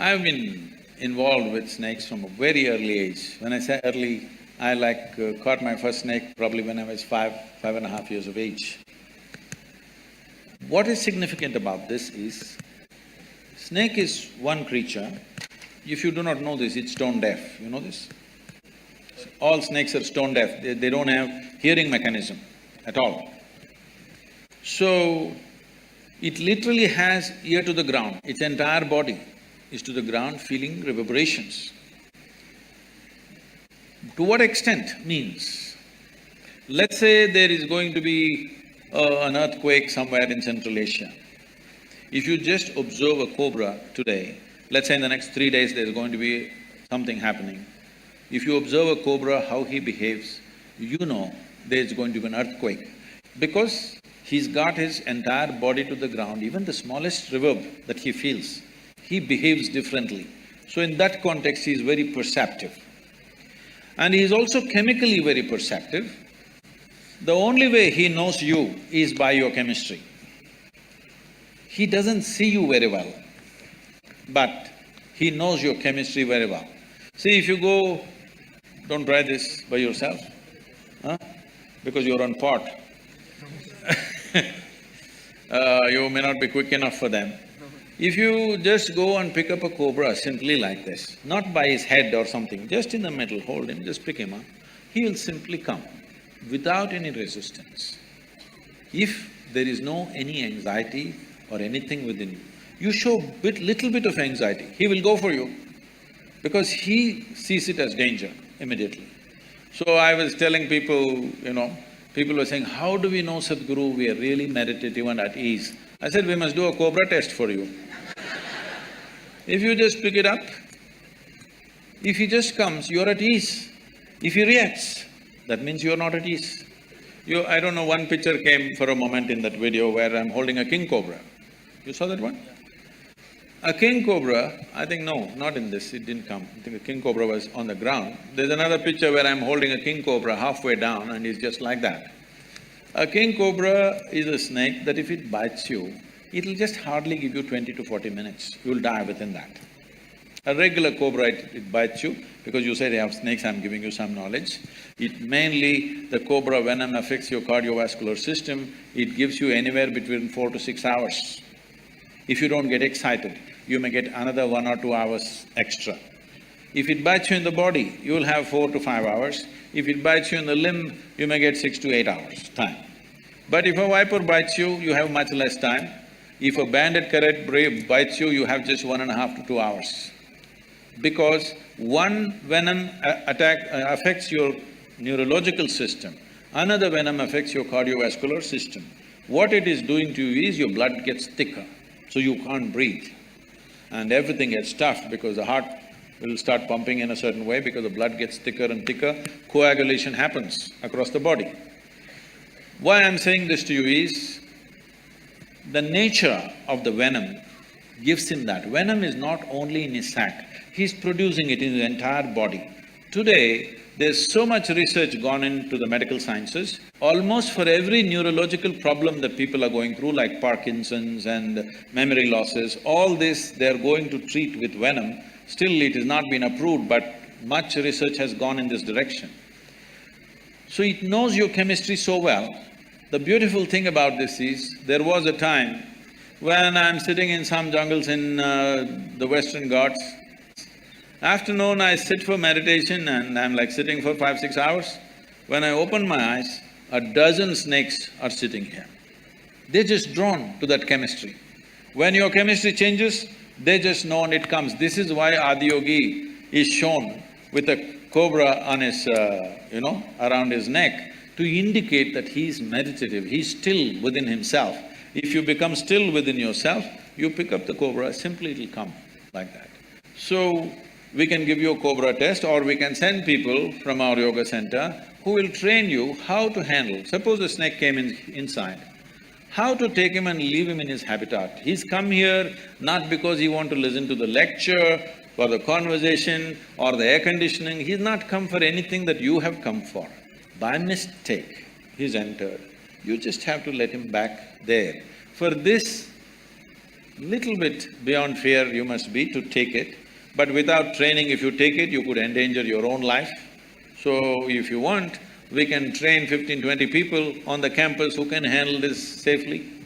I've been involved with snakes from a very early age. When I say early, I caught my first snake probably when I was 5.5 years of age. What is significant about this is, snake is one creature. If you do not know this, it's stone deaf, you know this? All snakes are stone deaf, they don't have hearing mechanism at all. So, it literally has ear to the ground, its entire body is to the ground feeling reverberations. To what extent means, let's say there is going to be an earthquake somewhere in Central Asia. If you just observe a cobra today, let's say in the next 3 days there's going to be something happening. If you observe a cobra, how he behaves, you know there's going to be an earthquake. Because he's got his entire body to the ground, even the smallest reverb that he feels, he behaves differently. So in that context, he is very perceptive. And he is also chemically very perceptive. The only way he knows you is by your chemistry. He doesn't see you very well, but he knows your chemistry very well. See, if you go, don't try this by yourself, because you're on pot. You may not be quick enough for them. If you just go and pick up a cobra simply like this, not by his head or something, just in the middle, hold him, just pick him up, he will simply come without any resistance. If there is no any anxiety or anything within you, you show little bit of anxiety, he will go for you because he sees it as danger immediately. So I was telling people, people were saying, how do we know, Sadhguru, we are really meditative and at ease? I said, we must do a cobra test for you. If you just pick it up, if he just comes, you're at ease. If he reacts, that means you're not at ease. I don't know, one picture came for a moment in that video where I'm holding a king cobra. You saw that one? A king cobra, I think no, not in this, it didn't come. I think a king cobra was on the ground. There's another picture where I'm holding a king cobra halfway down and he's just like that. A king cobra is a snake that if it bites you, it'll just hardly give you 20 to 40 minutes, you'll die within that. A regular cobra, it bites you, because you say they have snakes, I'm giving you some knowledge. It mainly, the cobra venom affects your cardiovascular system, it gives you anywhere between 4 to 6 hours. If you don't get excited, you may get another 1 or 2 hours extra. If it bites you in the body, you will have 4 to 5 hours. If it bites you in the limb, you may get 6 to 8 hours time. But if a viper bites you, you have much less time. If a banded carrot bites you, you have just 1.5 to 2 hours. Because one venom attack affects your neurological system, another venom affects your cardiovascular system. What it is doing to you is your blood gets thicker, so you can't breathe. And everything gets tough because the heart will start pumping in a certain way because the blood gets thicker and thicker, coagulation happens across the body. Why I'm saying this to you is, the nature of the venom gives him that. Venom is not only in his sac, he's producing it in his entire body. Today, there's so much research gone into the medical sciences, almost for every neurological problem that people are going through, like Parkinson's and memory losses, all this they're going to treat with venom. Still, it has not been approved, but much research has gone in this direction. So it knows your chemistry so well. The beautiful thing about this is, there was a time when I'm sitting in some jungles in the Western Ghats. Afternoon, I sit for meditation and I'm like sitting for 5-6 hours. When I open my eyes, a dozen snakes are sitting here. They're just drawn to that chemistry. When your chemistry changes, they just know and it comes. This is why Adiyogi is shown with a cobra on his, around his neck, to indicate that he is meditative, he's still within himself. If you become still within yourself, you pick up the cobra, simply it'll come like that. So, we can give you a cobra test, or we can send people from our yoga center who will train you how to handle. Suppose a snake came inside, how to take him and leave him in his habitat. He's come here not because he want to listen to the lecture or the conversation or the air conditioning, he's not come for anything that you have come for. By mistake, he's entered. You just have to let him back there. For this, Little bit beyond fear you must be to take it, but without training, if you take it, you could endanger your own life. So if you want, we can train 15, 20 people on the campus who can handle this safely.